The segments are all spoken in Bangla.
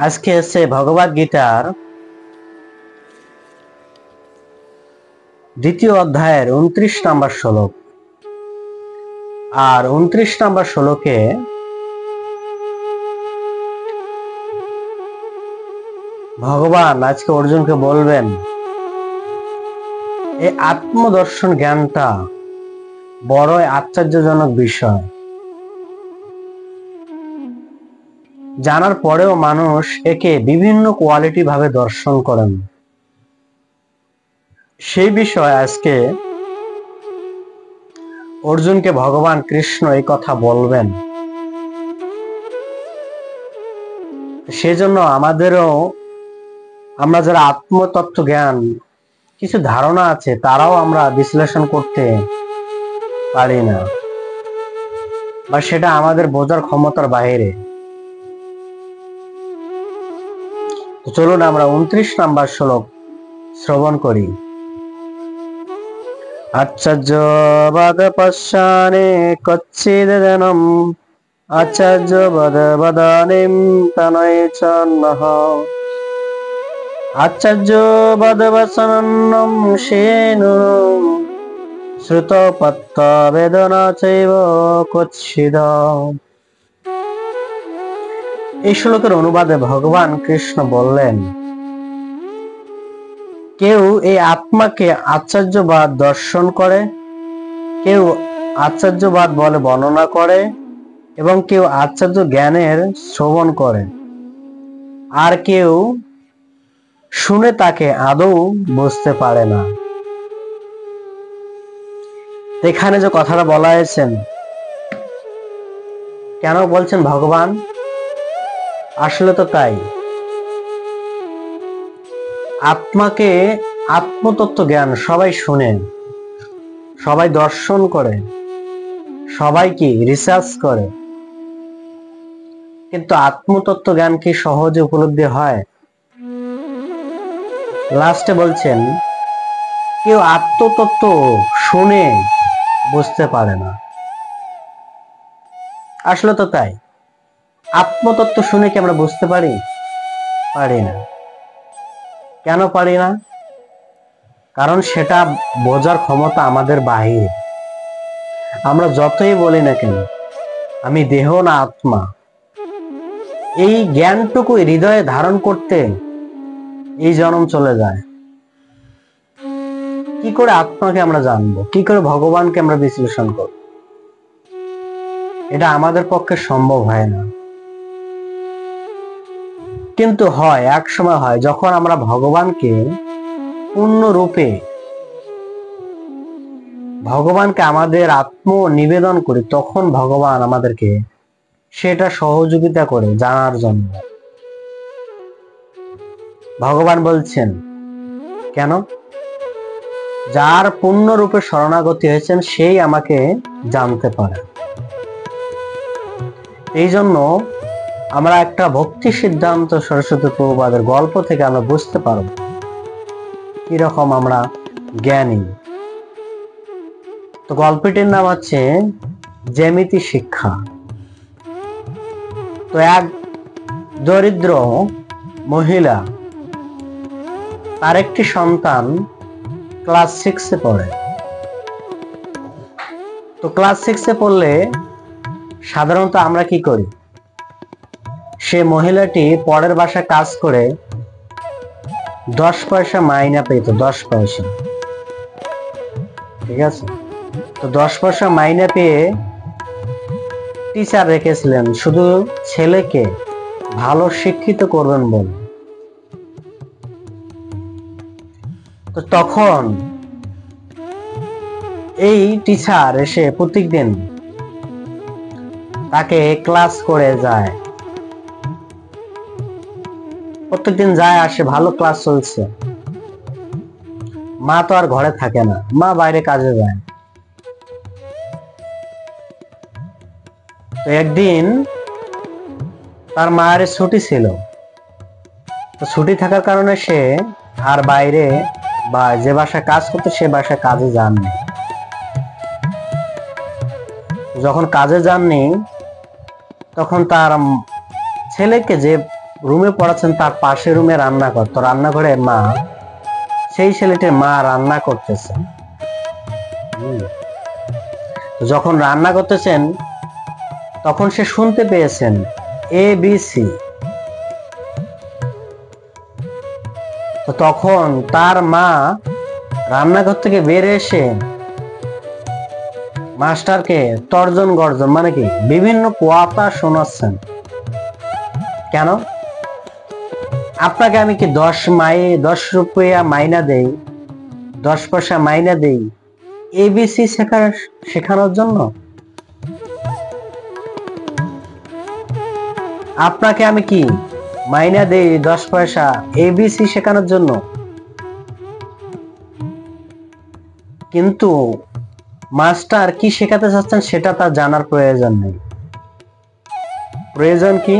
আজকে হচ্ছে ভগবদ গীতার 2য় অধ্যায়ের 29 নম্বর শ্লোক। আর 29 নম্বর শ্লোকে ভগবান আজকে অর্জুনকে বলবেন, এই আত্মদর্শন জ্ঞানটা বড়ই আশ্চর্যজনক বিষয়। জানার পরেও মানুষ একে বিভিন্ন কোয়ালিটি ভাবে দর্শন করেন। সেই বিষয়ে আজকে অর্জুনকে ভগবান কৃষ্ণ এই কথা বলবেন। সেজন্য আমাদেরও, আমরা যারা আত্মতত্ত্ব জ্ঞান কিছু ধারণা আছে, তারাও আমরা বিশ্লেষণ করতে পারি না, বা সেটা আমাদের বোঝার ক্ষমতার বাইরে। তো চলুন আমরা 29 নম্বর শ্লোক শ্রবণ করি। আচার্যবাদ পশ্যানে কচ্ছিদনম আচার্যবাদ বদানিম তনয় চন্নঃ আচার্যবাদ বসনন্নম সেনু শ্রুতপত্ত বেদনা চৈব কচ্ছিদ। এই শ্লোকের অনুবাদে ভগবান কৃষ্ণ বললেন, কেউ এই আত্মাকে আচার্যবাদ দর্শন করে, কেউ আচার্যবাদ বলে বর্ণনা করে, এবং কেউ আচার্য জ্ঞানের শ্রবণ করে, আর কেউ শুনে তাকে আদৌ বুঝতে পারে না। এখানে যে কথাটা বলা হয়েছে, কেন বলছেন ভগবান? আসলে তো তাই, আত্মাকে আত্মতত্ত্ব জ্ঞান সবাই শুনে, সবাই দর্শন করে, সবাই কি রিসার্চ করে, কিন্তু আত্মতত্ত্ব জ্ঞান কি সহজে উপলব্ধি হয়? লাস্টে বলছেন, কেউ আত্মতত্ত্ব শুনে বুঝতে পারে না। আসলে তো তাই, আত্মতত্ত্ব শুনে কি আমরা বুঝতে পারি? পারি না। কেন পারি না? কারণ সেটা বোঝার ক্ষমতা আমাদের বাহিরে। আমরা যতই বলি না কেন আমি দেহ না আত্মা, এই জ্ঞানটুকু হৃদয়ে ধারণ করতে এই জন্ম চলে যায়। কি করে আত্মাকে আমরা জানবো? কি করে ভগবানকে আমরা বিশ্লেষণ করব? এটা আমাদের পক্ষে সম্ভব হয় না। কিন্তু হয়, এক সময় হয়, যখন আমরা ভগবানকে পূর্ণরূপে, ভগবানকে আমাদের আত্ম নিবেদন করি, তখন ভগবান আমাদেরকে সেটা সহযোগিতা করে জানার জন্য। ভগবান বলছেন কেন? যার পূর্ণরূপে শরণাগতি হয়েছেন সেই আমাকে জানতে পারে। এই জন্য আমরা একটা ভক্তি সিদ্ধান্ত সরস্বতী প্রভুপাদের গল্প থেকে আমরা বুঝতে পারব কিরকম আমরা জ্ঞানী। তো গল্পটির নাম হচ্ছে জ্যামিতি শিক্ষা। তো এক দরিদ্র মহিলা, তার একটি সন্তান ক্লাস 6-এ পড়ে। তো ক্লাস 6-এ পড়লে সাধারণত আমরা কি করি? সে মহিলাটি পরের বাসায় কাজ করে 10 পয়সা মাইনা পেত, 10 পয়সা। ঠিক আছে? তো 10 পয়সা মাইনা পেয়ে টিচার রেখেছিলেন শুধু ছেলেকে ভালো শিক্ষিত করবেন বলে। তো তখন এই টিচার এসে প্রত্যেকদিন তাকে ক্লাস করে যায়, প্রত্যেকদিন যায় আসে, ভালো ক্লাস চলছে। মা তো আর ঘরে থাকে না, মা বাইরে কাজে যায়। তো একদিন তার মায়ের ছুটি ছিল, তো ছুটি থাকার কারণে সে আর বাইরে বা যে বাসায় কাজ করতো সে বাসায় কাজে যাননি। যখন কাজে যাননি তখন তার ছেলেকে যে রুমে পড়াচ্ছেন তার পাশে রুমে রান্নাঘর, তো রান্নাঘরে মা, সেই ছেলেটির মা রান্না করতেছেন। যখন রান্না করতেছেন তখন সে শুনতে পেয়েছেন ABC। তো তখন তার মা রান্নাঘর থেকে বের এসে মাস্টারকে তর্জন গর্জন মানে কি বিভিন্ন কথা শোনাচ্ছেন। কেন? আপনাকে আমি কি 10 রুপিয়া মাইনা দেই, 10 পয়সা মাইনা দেই ABC শেখানোর জন্য? আপনাকে আমি কি মাইনা দেই 10 পয়সা ABC শেখানোর জন্য? কিন্তু মাস্টার কি শেখাতে চাচ্ছেন সেটা তার জানার প্রয়োজন নেই। প্রয়োজন কি,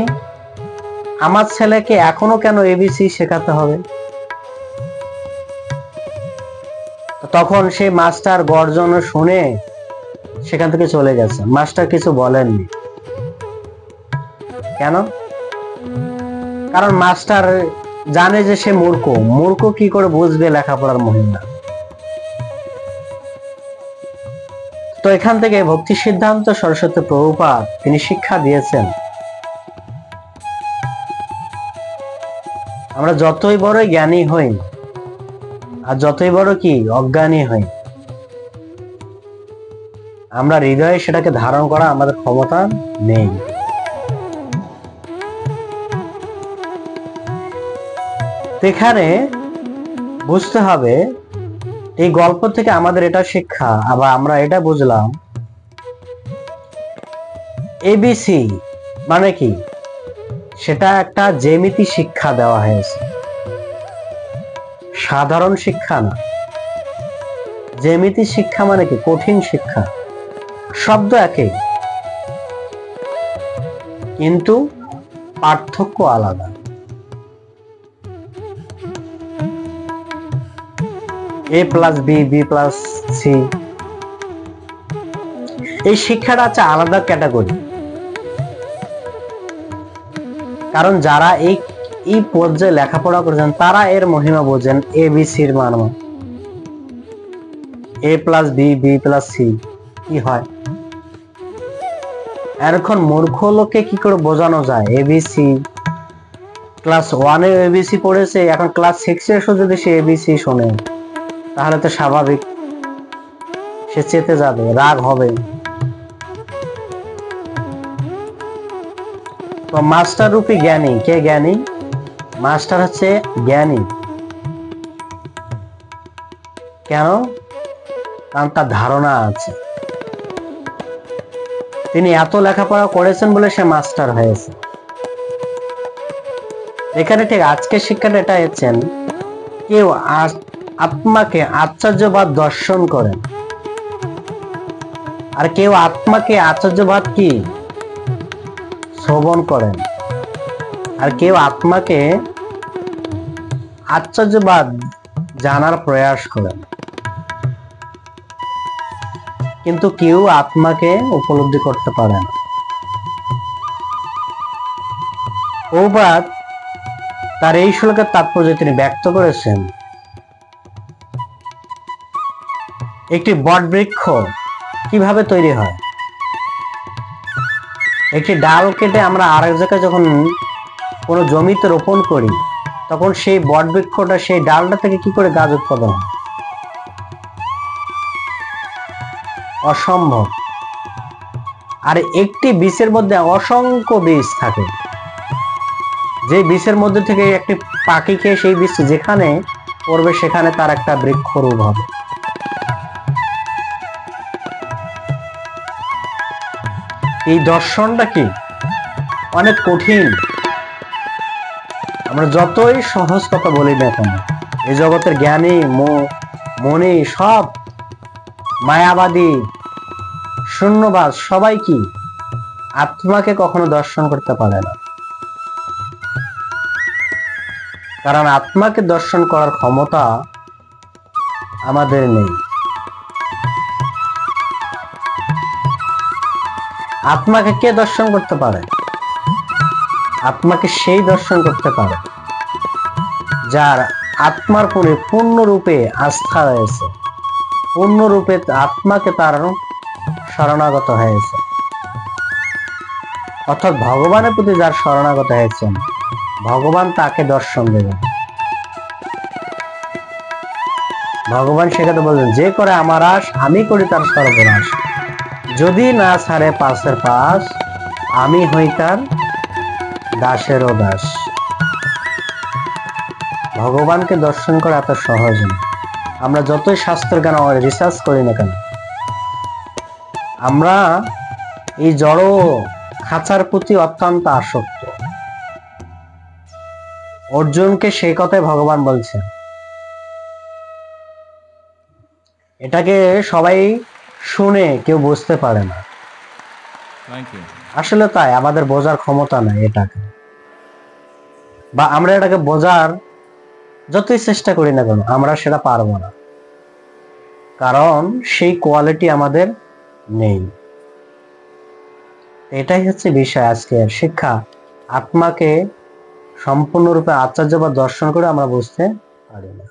আমার ছেলেকে এখনো কেন ABC শেখাতে হবে? তখন সেই মাস্টার গর্জন শুনে সেখান থেকে চলে গেছে, মাস্টার কিছু বলেননি। কেন? কারণ মাস্টার জানে যে সে মূর্খ, মূর্খ কি করে বুঝবে লেখাপড়ার মহিমা। তো এখান থেকে ভক্তি সিদ্ধান্ত সরস্বতী প্রভুপাদ তিনি শিক্ষা দিয়েছেন, আমরা যতই বড় জ্ঞানী হই আর যতই বড় কি অজ্ঞানী হই, আমরা হৃদয়ে সেটাকে ধারণ করা আমাদের ক্ষমতা নেই। এখানে বুঝতে হবে এই গল্প থেকে আমাদের এটা শিক্ষা, আবার আমরা এটা বুঝলাম ABC মানে কি, সেটা একটা জ্যামিতি শিক্ষা দেওয়া হয়েছে, সাধারণ শিক্ষা না। জ্যামিতি শিক্ষা মানে কি কঠিন শিক্ষা, শব্দ একই কিন্তু পার্থক্য আলাদা। A+B, B+C, এই শিক্ষাটা আছে আলাদা ক্যাটাগরি। কারণ যারা এই পর্যায়ে লেখাপড়া করেছেন তারা এর মহিমা বোঝেন। ABCর মান A+B, B+C কি হয়। এখন মূর্খ লোককে কি করে বোঝানো যায় ABC? ক্লাস 1 এ ABC পড়েছে, এখন ক্লাস 6 এ এসে যদি সে ABC শোনে তাহলে তো স্বাভাবিক সে চেতে যাবে, রাগ হবে। তো মাস্টার রূপী জ্ঞানী কে? জ্ঞানী মাস্টার হচ্ছে জ্ঞানী। কেন? কারণ তার ধারণা আছে, তিনি এত লেখাপড়া করেছেন বলে সে মাস্টার হয়েছে। এখানে ঠিক আজকে শিক্ষাটা এটা হচ্ছেন, কেউ আত্মাকে আচার্যবাদ দর্শন করেন, আর কেউ আত্মাকে আচার্যবাদ কি শ্রবণ করেন, আর কেউ আত্মাকে আচার্যবাদ জানার প্রয়াস করেন, কিন্তু কেউ আত্মাকে উপলব্ধি করতে পারে না। প্রভুপাদ তার এই শ্লোকের তাৎপর্য তিনি ব্যক্ত করেছেন, একটি বটবৃক্ষ কিভাবে তৈরি হয়। একটি ডাল কেটে আমরা আরেক জায়গায় যখন কোনো জমিতে রোপণ করি তখন সেই বটবৃক্ষটা সেই ডালটা থেকে কি করে গাছ উৎপাদন হয়? অসম্ভব। আর একটি বীজের মধ্যে অসংখ্য বীজ থাকে, যে বীজের মধ্যে থেকে একটি পাখি খেয়ে সেই বীজ যেখানে পড়বে সেখানে তার একটা বৃক্ষ রূপ হবে। এই দর্শনটা কি অনেক কঠিন। আমরা যতই সহজ কথা বলি না কেন, এই জগতের জ্ঞানী মনি সব মায়াবাদী শূন্যবাদ সবাই কি আত্মাকে কখনো দর্শন করতে পারে না। কারণ আত্মাকে দর্শন করার ক্ষমতা আমাদের নেই। আত্মাকে কে দর্শন করতে পারে? আত্মাকে সেই দর্শন করতে পারে যার আত্মার পরে পূর্ণরূপে আস্থা রয়েছে, পূর্ণরূপে আত্মাকে তার শরণাগত হয়েছে। অর্থাৎ ভগবানের প্রতি যার শরণাগত হয়েছেন, ভগবান তাকে দর্শন দেবেন। ভগবান সেখানে বললেন, যে করে আমার আশ, আমি করি তার সর্বনাশ। যদি না ছাড়ে পাশের পাশ, আমি হই তার দাসেরও দাস। ভগবানকে দর্শন করা এত সহজ না। আমরা যতই শাস্ত্র জ্ঞান রিসার্চ করি না কেন, আমরা এই জড় খাঁচার প্রতি অত্যন্ত আসক্ত। অর্জুনকে সেই কথাই ভগবান বলছেন। এটাকে সবাই শুনে কেউ বুঝতে পারে না। আসলে তাই, আমাদের বোঝার ক্ষমতা নাই এটাকে, বা আমরা এটাকে বোঝার যতই চেষ্টা করি না কেন আমরা সেটা পারবো না, কারণ সেই কোয়ালিটি আমাদের নেই। এটাই হচ্ছে বিষয় আজকের শিক্ষা। আত্মাকে সম্পূর্ণরূপে আচার্য বা দর্শন করে আমরা বুঝতে পারি না।